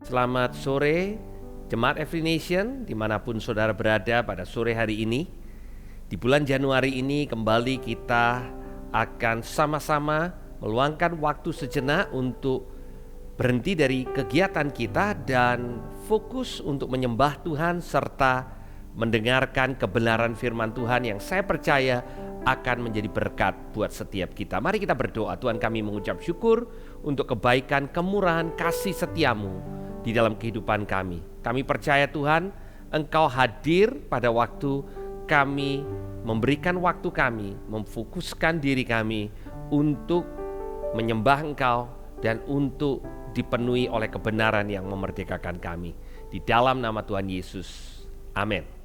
Selamat sore, Jemaat Every Nation, dimanapun saudara berada pada sore hari ini. Di bulan Januari ini kembali kita akan sama-sama meluangkan waktu sejenak untuk berhenti dari kegiatan kita dan fokus untuk menyembah Tuhan serta mendengarkan kebenaran firman Tuhan yang saya percaya akan menjadi berkat buat setiap kita. Mari kita berdoa. Tuhan, kami mengucap syukur untuk kebaikan, kemurahan, kasih setiamu di dalam kehidupan kami. Kami percaya Tuhan, Engkau hadir pada waktu kami memberikan waktu kami, memfokuskan diri kami untuk menyembah Engkau dan untuk dipenuhi oleh kebenaran yang memerdekakan kami. Di dalam nama Tuhan Yesus. Amin.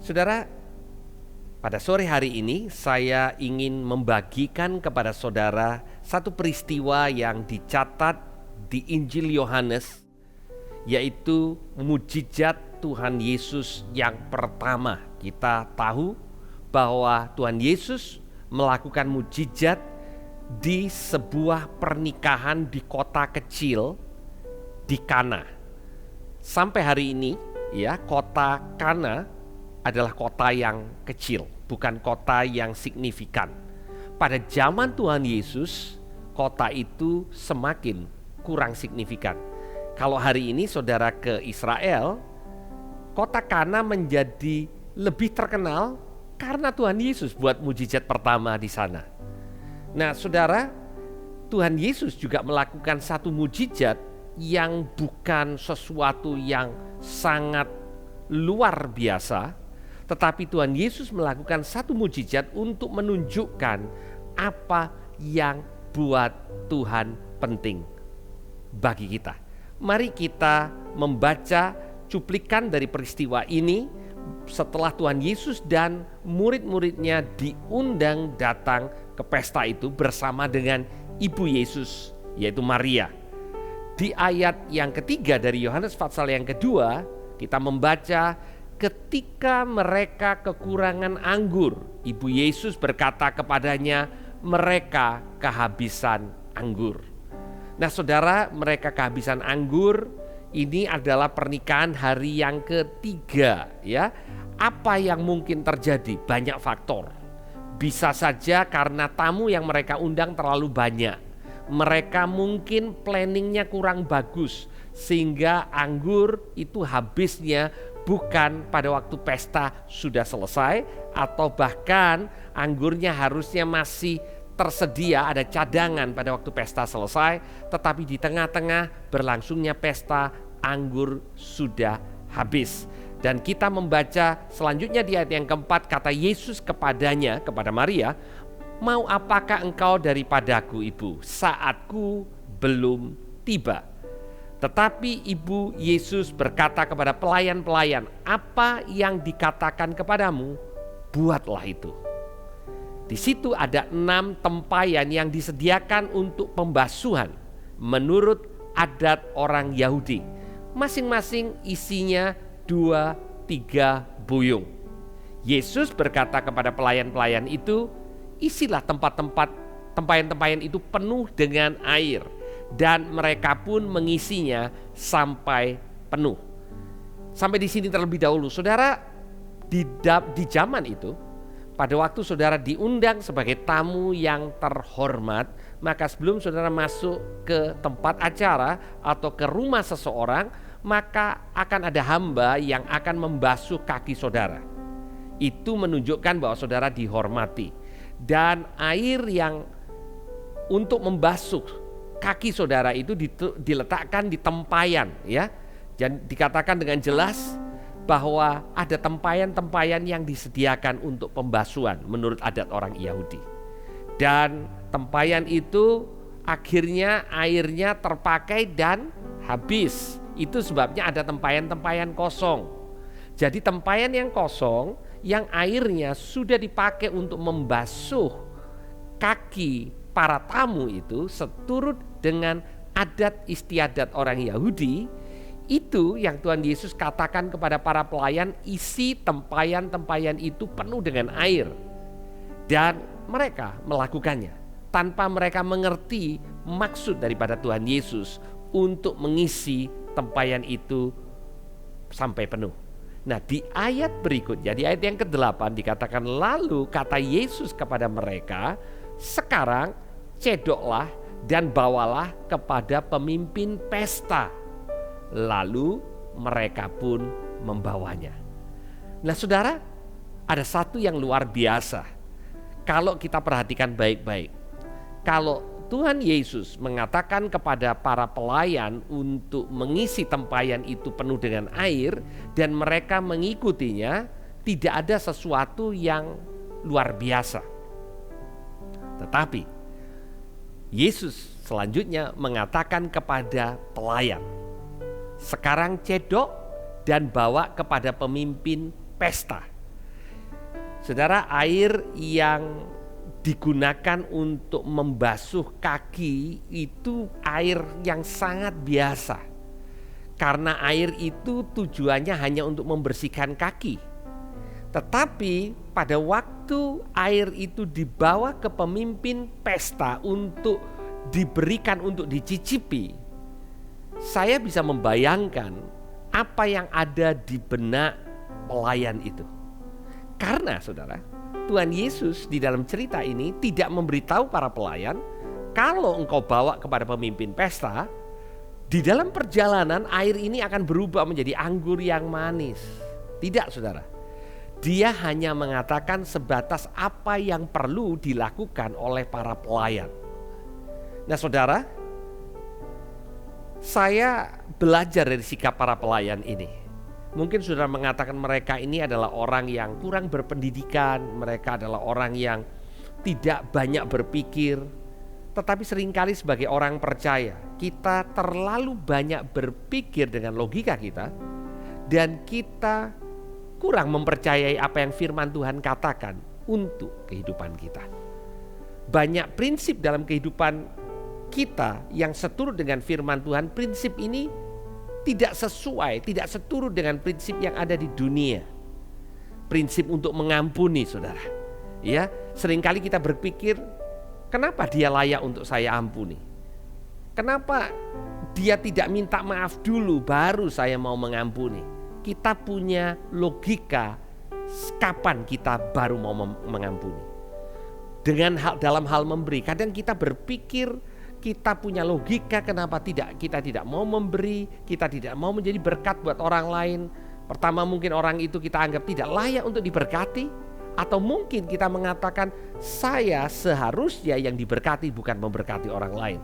Saudara, pada sore hari ini saya ingin membagikan kepada saudara satu peristiwa yang dicatat di Injil Yohanes, yaitu mujizat Tuhan Yesus yang pertama. Kita tahu bahwa Tuhan Yesus melakukan mujizat di sebuah pernikahan di kota kecil di Kana. Sampai hari ini ya, kota Kana adalah kota yang kecil, bukan kota yang signifikan. Pada zaman Tuhan Yesus, kota itu semakin kurang signifikan. Kalau hari ini saudara ke Israel, kota Kana menjadi lebih terkenal karena Tuhan Yesus buat mujizat pertama di sana. Nah, saudara, Tuhan Yesus juga melakukan satu mujizat yang bukan sesuatu yang sangat luar biasa, tetapi Tuhan Yesus melakukan satu mujizat untuk menunjukkan apa yang buat Tuhan penting bagi kita. Mari kita membaca cuplikan dari peristiwa ini setelah Tuhan Yesus dan murid-muridnya diundang datang ke pesta itu bersama dengan ibu Yesus, yaitu Maria. Di ayat yang ketiga dari Yohanes pasal yang kedua, kita membaca, ketika mereka kekurangan anggur, ibu Yesus berkata kepadanya, mereka kehabisan anggur. Nah saudara, mereka kehabisan anggur, ini adalah pernikahan hari yang ketiga ya. Apa yang mungkin terjadi? Banyak faktor. Bisa saja karena tamu yang mereka undang terlalu banyak. Mereka mungkin planningnya kurang bagus, sehingga anggur itu habisnya bukan pada waktu pesta sudah selesai, atau bahkan anggurnya harusnya masih tersedia, ada cadangan pada waktu pesta selesai, tetapi di tengah-tengah berlangsungnya pesta, anggur sudah habis. Dan kita membaca selanjutnya di ayat yang keempat, kata Yesus kepadanya, kepada Maria, mau apakah engkau daripadaku ibu, saatku belum tiba. Tetapi ibu Yesus berkata kepada pelayan-pelayan, apa yang dikatakan kepadamu, buatlah itu. Di situ ada 6 tempayan yang disediakan untuk pembasuhan menurut adat orang Yahudi. Masing-masing isinya 2-3 buyung. Yesus berkata kepada pelayan-pelayan itu, isilah tempayan-tempayan itu penuh dengan air, dan mereka pun mengisinya sampai penuh. Sampai di sini terlebih dahulu. Saudara, di zaman itu, pada waktu saudara diundang sebagai tamu yang terhormat, maka sebelum saudara masuk ke tempat acara atau ke rumah seseorang, maka akan ada hamba yang akan membasuh kaki saudara. Itu menunjukkan bahwa saudara dihormati. Dan air yang untuk membasuh kaki saudara itu diletakkan di tempayan ya. Dan dikatakan dengan jelas bahwa ada tempayan-tempayan yang disediakan untuk pembasuhan menurut adat orang Yahudi. Dan tempayan itu akhirnya airnya terpakai dan habis. Itu sebabnya ada tempayan-tempayan kosong. Jadi tempayan yang kosong yang airnya sudah dipakai untuk membasuh kaki para tamu itu seturut dengan adat istiadat orang Yahudi, itu yang Tuhan Yesus katakan kepada para pelayan, isi tempayan-tempayan itu penuh dengan air. Dan mereka melakukannya tanpa mereka mengerti maksud daripada Tuhan Yesus untuk mengisi tempayan itu sampai penuh. Nah, di ayat berikutnya, di ayat yang ke-8 dikatakan, lalu kata Yesus kepada mereka, sekarang cedoklah dan bawalah kepada pemimpin pesta. Lalu mereka pun membawanya. Nah saudara, ada satu yang luar biasa. Kalau kita perhatikan baik-baik, kalau Tuhan Yesus mengatakan kepada para pelayan untuk mengisi tempayan itu penuh dengan air dan mereka mengikutinya, tidak ada sesuatu yang luar biasa. Tetapi Yesus selanjutnya mengatakan kepada pelayan, sekarang cedok dan bawa kepada pemimpin pesta. Saudara, air yang digunakan untuk membasuh kaki itu air yang sangat biasa. Karena air itu tujuannya hanya untuk membersihkan kaki. Tetapi pada waktu air itu dibawa ke pemimpin pesta untuk diberikan untuk dicicipi, saya bisa membayangkan apa yang ada di benak pelayan itu. Karena saudara, Tuhan Yesus di dalam cerita ini tidak memberitahu para pelayan, kalau engkau bawa kepada pemimpin pesta, di dalam perjalanan air ini akan berubah menjadi anggur yang manis. Tidak saudara. Dia hanya mengatakan sebatas apa yang perlu dilakukan oleh para pelayan. Nah saudara, saya belajar dari sikap para pelayan ini. Mungkin saudara mengatakan mereka ini adalah orang yang kurang berpendidikan, mereka adalah orang yang tidak banyak berpikir. Tetapi seringkali sebagai orang percaya, kita terlalu banyak berpikir dengan logika kita, dan kita kurang mempercayai apa yang firman Tuhan katakan untuk kehidupan kita. Banyak prinsip dalam kehidupan kita yang seturut dengan firman Tuhan, prinsip ini tidak sesuai, tidak seturut dengan prinsip yang ada di dunia. Prinsip untuk mengampuni saudara. Ya, seringkali kita berpikir, kenapa dia layak untuk saya ampuni? Kenapa dia tidak minta maaf dulu baru saya mau mengampuni? Kita punya logika kapan kita baru mau mengampuni. Dalam hal memberi, kadang kita berpikir kita punya logika kenapa kita tidak mau memberi, kita tidak mau menjadi berkat buat orang lain. Pertama mungkin orang itu kita anggap tidak layak untuk diberkati, atau mungkin kita mengatakan saya seharusnya yang diberkati bukan memberkati orang lain.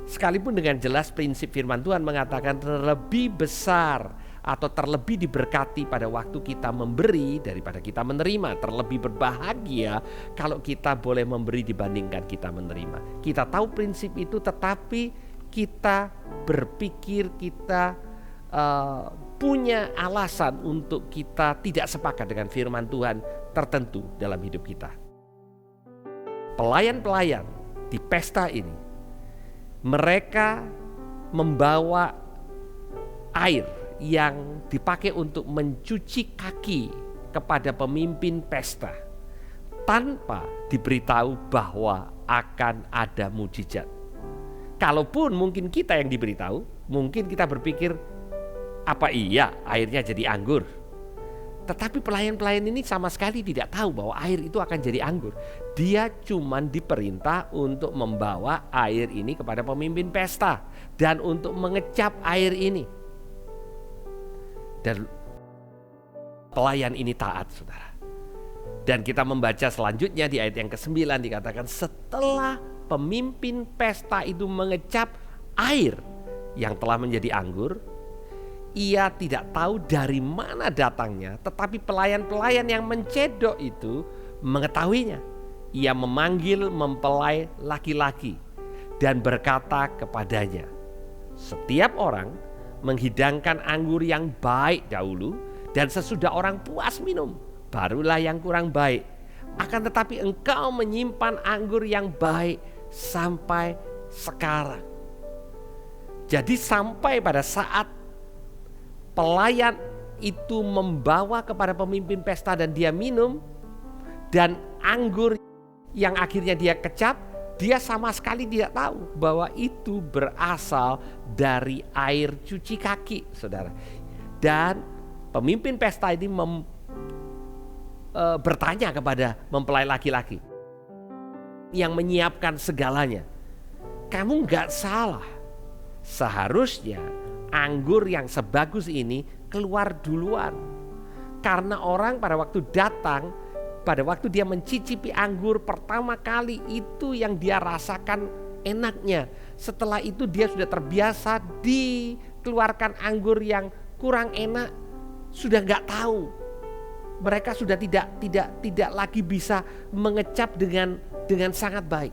Sekalipun dengan jelas prinsip firman Tuhan mengatakan terlebih besar atau terlebih diberkati pada waktu kita memberi daripada kita menerima. Terlebih berbahagia kalau kita boleh memberi dibandingkan kita menerima. Kita tahu prinsip itu, tetapi kita berpikir kita punya alasan untuk kita tidak sepakat dengan firman Tuhan tertentu dalam hidup kita. Pelayan-pelayan di pesta ini, mereka membawa air yang dipakai untuk mencuci kaki kepada pemimpin pesta tanpa diberitahu bahwa akan ada mujizat. Kalaupun mungkin kita yang diberitahu, mungkin kita berpikir, apa iya airnya jadi anggur? Tetapi pelayan-pelayan ini sama sekali tidak tahu bahwa air itu akan jadi anggur. Dia cuma diperintah untuk membawa air ini kepada pemimpin pesta dan untuk mengecap air ini. Dan pelayan ini taat saudara. Dan kita membaca selanjutnya di ayat yang ke-9 dikatakan setelah pemimpin pesta itu mengecap air yang telah menjadi anggur, ia tidak tahu dari mana datangnya, tetapi pelayan-pelayan yang mencedok itu mengetahuinya. Ia memanggil mempelai laki-laki dan berkata kepadanya, setiap orang menghidangkan anggur yang baik dahulu, dan sesudah orang puas minum, barulah yang kurang baik. Akan tetapi engkau menyimpan anggur yang baik sampai sekarang. Jadi sampai pada saat pelayan itu membawa kepada pemimpin pesta dan dia minum, dan anggur yang akhirnya dia kecap, dia sama sekali tidak tahu bahwa itu berasal dari air cuci kaki saudara. Dan pemimpin pesta ini bertanya kepada mempelai laki-laki yang menyiapkan segalanya, kamu gak salah, seharusnya anggur yang sebagus ini keluar duluan. Karena orang pada waktu datang, pada waktu dia mencicipi anggur pertama kali, itu yang dia rasakan enaknya. Setelah itu dia sudah terbiasa dikeluarkan anggur yang kurang enak, sudah gak tahu. Mereka sudah tidak lagi bisa mengecap dengan sangat baik.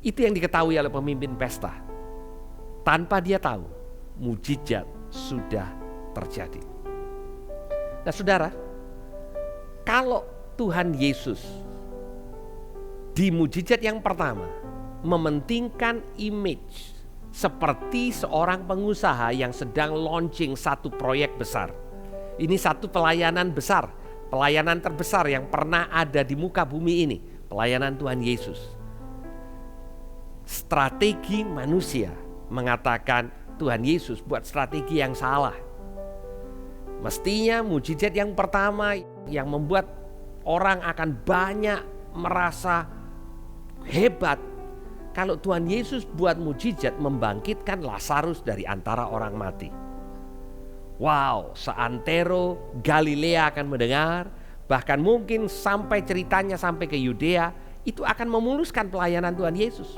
Itu yang diketahui oleh pemimpin pesta. Tanpa dia tahu, mujizat sudah terjadi. Nah saudara, Kalau Tuhan Yesus di mujizat yang pertama mementingkan image seperti seorang pengusaha yang sedang launching satu proyek besar. Ini satu pelayanan besar, pelayanan terbesar yang pernah ada di muka bumi ini, pelayanan Tuhan Yesus. Strategi manusia mengatakan Tuhan Yesus buat strategi yang salah. Mestinya mujizat yang pertama yang membuat orang akan banyak merasa hebat. Kalau Tuhan Yesus buat mujizat membangkitkan Lazarus dari antara orang mati. Wow, seantero Galilea akan mendengar, bahkan mungkin sampai ceritanya sampai ke Yudea, itu akan memuluskan pelayanan Tuhan Yesus.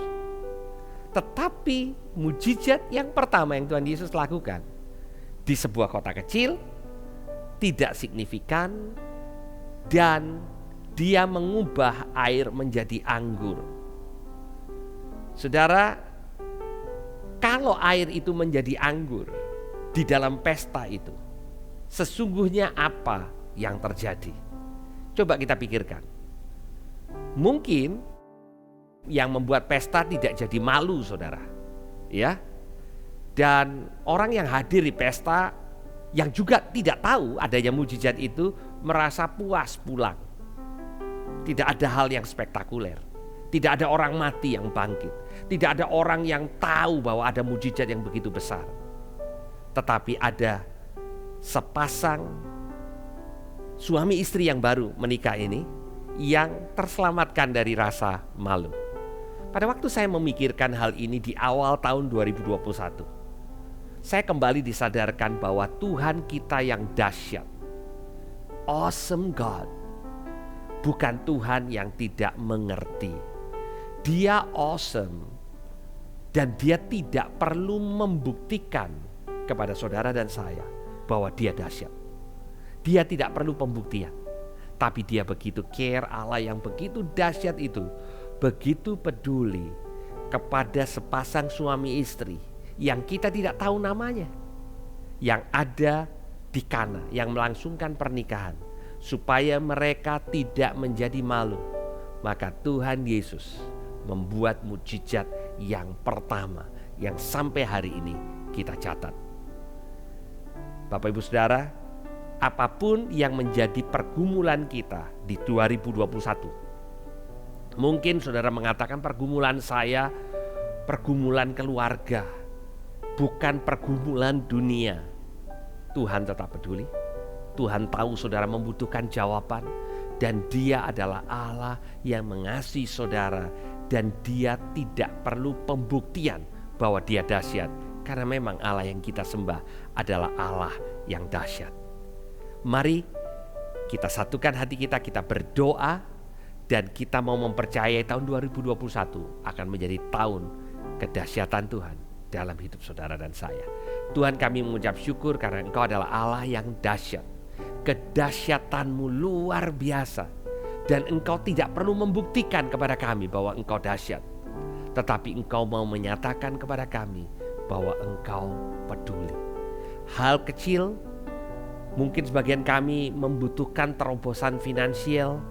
Tetapi mujizat yang pertama yang Tuhan Yesus lakukan di sebuah kota kecil, tidak signifikan, dan dia mengubah air menjadi anggur. Saudara, kalau air itu menjadi anggur di dalam pesta itu, sesungguhnya apa yang terjadi? Coba kita pikirkan. Mungkin yang membuat pesta tidak jadi malu, saudara, ya. Dan orang yang hadir di pesta yang juga tidak tahu adanya mujizat itu merasa puas pulang. Tidak ada hal yang spektakuler. Tidak ada orang mati yang bangkit. Tidak ada orang yang tahu bahwa ada mujizat yang begitu besar. Tetapi ada sepasang suami istri yang baru menikah ini yang terselamatkan dari rasa malu. Pada waktu saya memikirkan hal ini di awal tahun 2021, saya kembali disadarkan bahwa Tuhan kita yang dahsyat, awesome God, bukan Tuhan yang tidak mengerti. Dia awesome dan dia tidak perlu membuktikan kepada saudara dan saya bahwa dia dahsyat. Dia tidak perlu pembuktian, tapi dia begitu care. Allah yang begitu dahsyat itu begitu peduli kepada sepasang suami istri yang kita tidak tahu namanya, yang ada di Kana, yang melangsungkan pernikahan, supaya mereka tidak menjadi malu. Maka Tuhan Yesus membuat mujizat yang pertama yang sampai hari ini kita catat. Bapak Ibu Saudara, apapun yang menjadi pergumulan kita di 2021, mungkin saudara mengatakan pergumulan saya, pergumulan keluarga, bukan pergumulan dunia. Tuhan tetap peduli. Tuhan tahu saudara membutuhkan jawaban, dan Dia adalah Allah yang mengasihi saudara, dan Dia tidak perlu pembuktian bahwa Dia dahsyat, karena memang Allah yang kita sembah adalah Allah yang dahsyat. Mari kita satukan hati kita, kita berdoa, dan kita mau mempercayai tahun 2021 akan menjadi tahun kedahsyatan Tuhan dalam hidup saudara dan saya. Tuhan, kami mengucap syukur karena Engkau adalah Allah yang dahsyat. Kedahsyatanmu luar biasa, dan Engkau tidak perlu membuktikan kepada kami bahwa Engkau dahsyat, tetapi Engkau mau menyatakan kepada kami bahwa Engkau peduli. Hal kecil, mungkin sebagian kami membutuhkan terobosan finansial,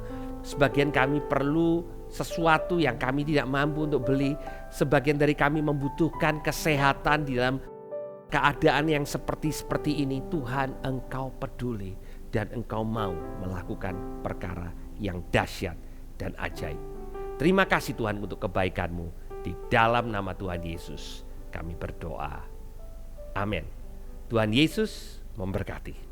sebagian kami perlu sesuatu yang kami tidak mampu untuk beli, sebagian dari kami membutuhkan kesehatan di dalam keadaan yang seperti ini. Tuhan, Engkau peduli dan Engkau mau melakukan perkara yang dahsyat dan ajaib. Terima kasih Tuhan untuk kebaikan-Mu. Di dalam nama Tuhan Yesus kami berdoa. Amin. Tuhan Yesus memberkati.